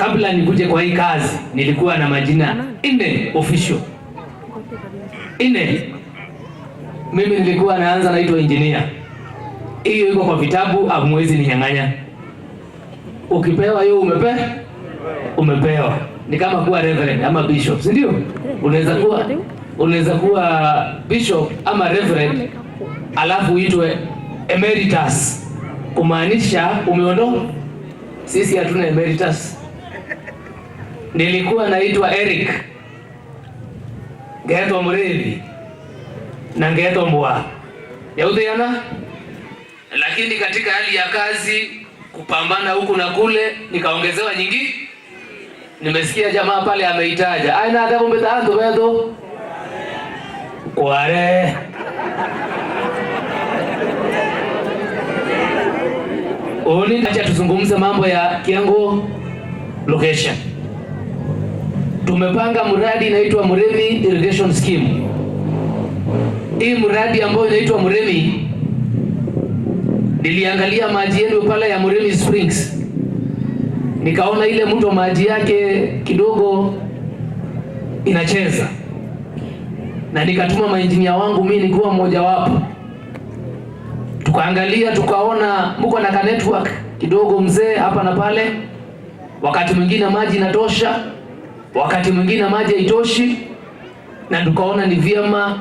kabla nikuje kwa hii kazi nilikuwa na majina 4 official. 4. Mimi nilikuwa naanza naitwa engineer. Hiyo iko kwa vitabu, hamwezi ninyang'anya. Ukipewa hiyo umepewa. Ni kama kuwa reverend ama bishop, si ndio? Unaweza kuwa bishop ama reverend alafu uitwe emeritus, kumaanisha umeondoka. Sisi hatuna emeritus. Nilikuwa naitwa Eric Geto Mrevi na Geto Mbwa yaudhiana, lakini katika hali ya kazi kupambana huku na kule nikaongezewa nyingi. Nimesikia jamaa pale ameitaja aina adabu mbetando bedo kware. Acha tuzungumze mambo ya Kiango location. Tumepanga mradi inaitwa Muremi Irrigation Scheme. Hii mradi ambayo inaitwa Muremi, niliangalia maji yenu pale ya Muremi Springs. Nikaona ile mto maji yake kidogo inacheza. Na nikatuma mainjinia wangu, mimi nilikuwa mmoja wapo. Tukaangalia tukaona mko na ka network kidogo mzee hapa na pale. Wakati mwingine maji inatosha, wakati mwingine maji haitoshi, na tukaona ni vyema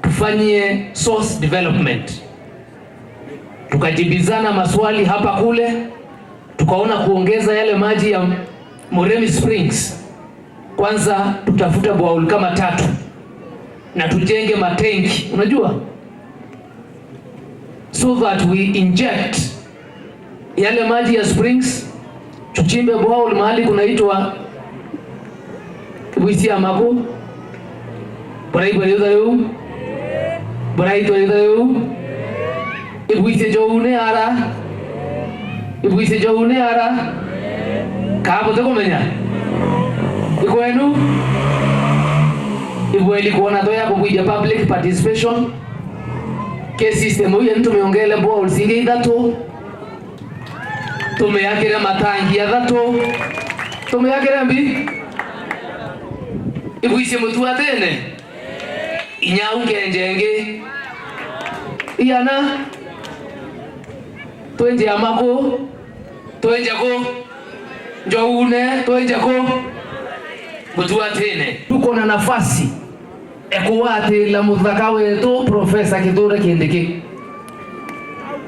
tufanye source development. Tukajibizana maswali hapa kule, tukaona kuongeza yale maji ya Muremi Springs. Kwanza tutafuta bowl kama 3 na tujenge matenki, unajua, so that we inject yale maji ya springs. Tuchimbe bowl mahali kunaitwa Buisia Mako, Ibuise joune ara kabo te komenya ikwenu ibweli kuona to yako kuja public participation ke system huyu tumeongele bowl singe dato tumeyakira matangi ya dato tumeyakira mbi ibuise mutu atene inyauke njenge iyana twenje amako twenje ko njoune twenje ko mutu atene. Tuko na nafasi ekuwate la mudhaka wetu Profesa Kithure Kindiki.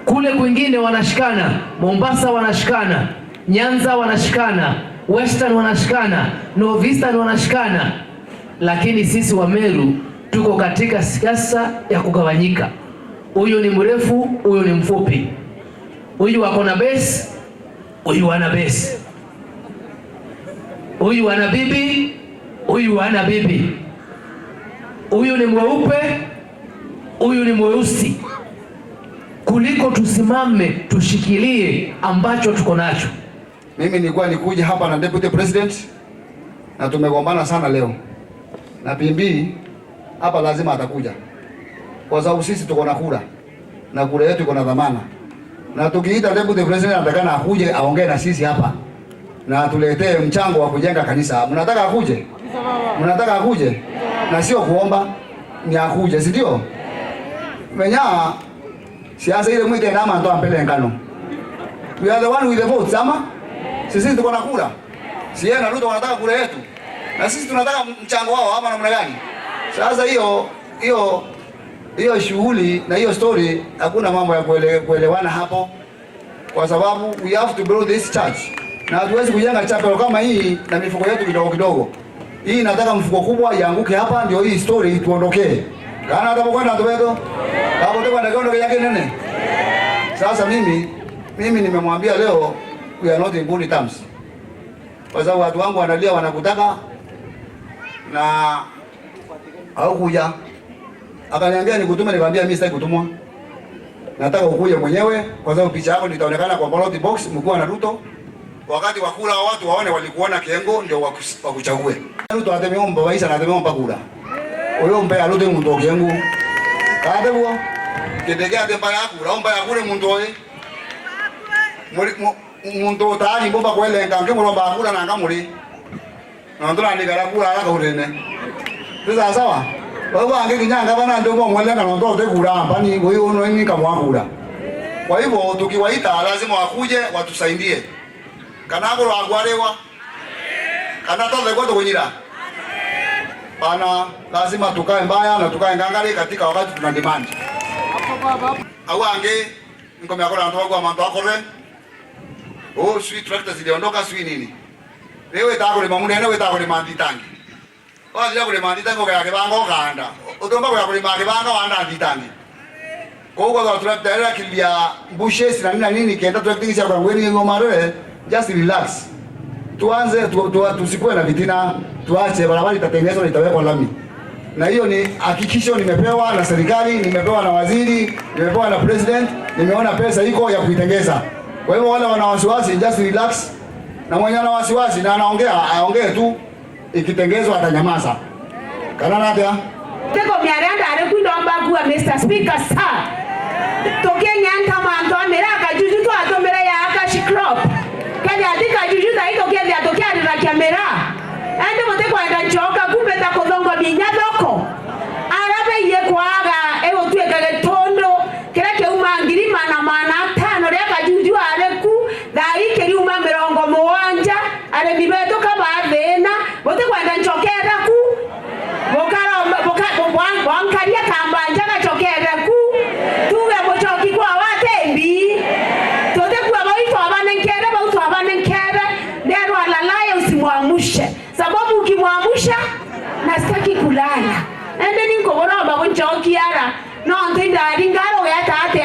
Kule kwingine wanashikana, Mombasa wanashikana, Nyanza wanashikana, Western wanashikana, North Eastern wanashikana, lakini sisi wa Meru tuko katika siasa ya kugawanyika. Huyu ni mrefu, huyu ni mfupi. Huyu wako na base, huyu ana base. Huyu ana bibi, huyu ana bibi. Huyu ni mweupe, huyu ni mweusi. Kuliko tusimame tushikilie ambacho tuko nacho. Mimi nilikuwa nikuja hapa na Deputy President na tumegombana sana leo. Na Pimbi hapa lazima atakuja. Kwa sababu sisi tuko na kura. Na kura yetu iko na dhamana. Na tukiita Deputy President atakana akuje aongee na sisi hapa. Na tuletee mchango wa kujenga kanisa. Mnataka akuje? Mnataka akuje? Na sio kuomba, ni akuje, si ndio? Menya siasa ile mwite kama ndo ampele ngano. We are the one with the votes, ama? Sisi tuko na kura. Si yeye na Ruto wanataka kura yetu. Na sisi tunataka mchango wao ama namna gani? Sasa hiyo shughuli na hiyo story hakuna mambo ya kuelewana hapo. Kwa sababu we have to build this church. Na hatuwezi kujenga chapel kama hii na mifuko yetu kidogo kidogo. Hii nataka mfuko kubwa ianguke hapa ndio hii story tuondokee. Kana hata mkwenda ndobedo. Hapo ndipo ndio yake nene. Sasa mimi nimemwambia leo we are not in good terms. Kwa sababu watu wangu wanalia wanakutaka na au kuja. Akaniambia nikutume, nikamwambia mimi sitaki kutumwa. Nataka ukuje mwenyewe kwa sababu picha yako itaonekana kwa ballot box mkuu na Ruto. Wakati wa kula watu waone walikuona Kiengo ndio wakuchague. Ruto atemeomba baisa na atemeomba kula. Oyo mbe alude muntu Kiengo. Kadewo. Kidegea demba yako, omba ya kule muntu oye. muntu tani bomba kwelenga ngimulomba akula nanga muri nondora ndigara kula ala kaurene sasa sawa baba ange kinyanga bana ndio mwelenga ndo tekula mpani wewe unoeni kama kula. Kwa hivyo tukiwaita lazima wakuje watusaidie kanako lwagwarewa kana toze kwa tukunyira bana, lazima tukae mbaya na tukae ngangari katika wakati tuna demand awange ngome akora ndo kwa manto akore oh sweet tractor ziliondoka sweet nini lewe tako le mamune lewe tako le manditangi wazi ya kule manditangi kwa kibango kaanda utomba kwa kule kibango wanda anditangi kwa tractor kilia bushes na nini kienda tractor kwa ngweni ngomare. Just relax. Tuanze tusikuwe na vitina, tuache barabara itatengenezwa na itawekwa lami. Na hiyo ni hakikisho nimepewa na serikali, nimepewa na waziri, nimepewa na president, nimeona pesa iko ya kuitengeza. Kwa hivyo wale wana wasiwasi, just relax. Na mwenye ana wasiwasi na anaongea, aongee tu, ikitengezwa atanyamaza. Kana natia? Teko miaranda arekundomba kuwa Mr. Speaker sir. Tokenya ntamanto ameraka juju to atomera ya akashi crop. Kenya atika juju za ito kenya atokea na kamera. Ende mote kwa enda choka kumbe ta kodongo minya doko. Arabe ye kwaga ewo tuwe kage tondo kereke umangiri mana tano reka juju areku da ikeri uma mirongo muwanja are bibeto kama avena mote kwa enda chokera ku bokara wankaria kambanja ka chokera ku tuwe mochoki kwa watembi tote kwa baito abanenkere bauto abanenkere nero alalaye usimwamushe sababu ukimwamusha nastaki kulala ende ninko boromba bonchoki ara no ndinda ringaro ya tate